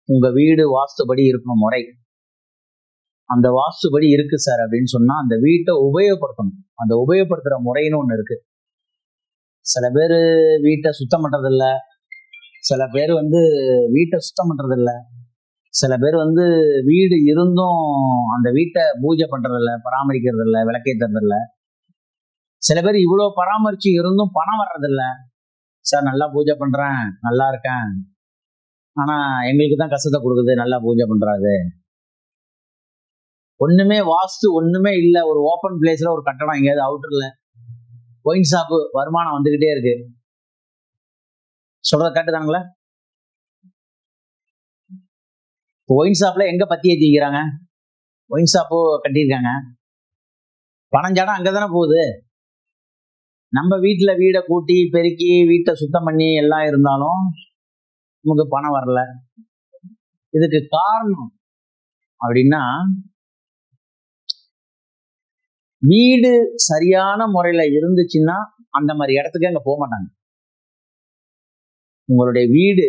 உங்க வீடு வாஸ்துபடி இருக்கணும் முறை. அந்த வாஸ்துபடி இருக்கு சார் அப்படின்னு சொன்னா அந்த வீட்டை உபயோகப்படுத்தணும். அந்த உபயோகப்படுத்துற முறைன்னு ஒண்ணு இருக்கு. சில பேர் வீட்டை சுத்தம் பண்றது இல்ல, சில பேர் வீட்டை சுத்தம் பண்றது இல்ல, சில பேர் வீடு இருந்தும் அந்த வீட்டை பூஜை பண்றது இல்ல, பராமரிக்கிறது இல்ல, விளக்கேத்துறது இல்ல. சில பேர் இவ்வளவு பராமரிச்சு இருந்தும் பணம் வர்றது இல்ல. சார் நல்லா பூஜை பண்றேன், நல்லா இருக்கேன், ஆனா எங்களுக்கு தான் கஷ்டத்தை கொடுக்குது நல்லா பூஜை பண்றாரு. ஒண்ணுமே வாஸ்து ஒண்ணுமே இல்ல. ஒரு ஓப்பன் பிளேஸ்ல ஒரு கட்டடம் எங்கேயாவது அவுட்டர்ல ஒயின் ஷாப்பு வருமானம் வந்துகிட்டே இருக்கு. சொல்றத கேட்டுதானுங்களா? ஒயின் ஷாப்ல எங்க பத்தி ஏத்திக்கிறாங்க? ஒயின் ஷாப்பு கட்டியிருக்காங்க, பணஞ்சாடம் அங்கதானே போகுது. நம்ம வீட்டுல வீடை கூட்டி பெருக்கி வீட்டை சுத்தம் பண்ணி எல்லாம் இருந்தாலும் நமக்கு பணம் வரல. இதுக்கு காரணம் அப்படின்னா வீடு சரியான முறையில இருந்துச்சுன்னா அந்த மாதிரி இடத்துக்கு அங்க போக மாட்டாங்க. உங்களுடைய வீடு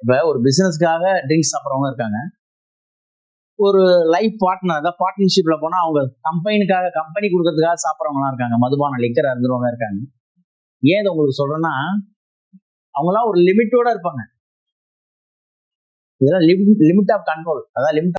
இப்ப ஒரு பிசினஸ்க்காக ட்ரிங்க்ஸ் சாப்பிட்றவங்க இருக்காங்க, ஒரு லைஃப் பார்ட்னர் அதாவது பார்ட்னர்ஷிப்ல போனா அவங்க கம்பெனி கொடுக்கறதுக்காக சாப்பிட்றவங்களாம் இருக்காங்க, மதுபான லிக்கர் அருந்துறவங்க இருக்காங்க. ஏன் இதை உங்களுக்கு சொல்றேன்னா அவங்களாம் ஒரு லிமிட்டோட இருப்பாங்க. இதெல்லாம் லிமிட் ஆஃப் கண்ட்ரோல், அதாவது லிமிட்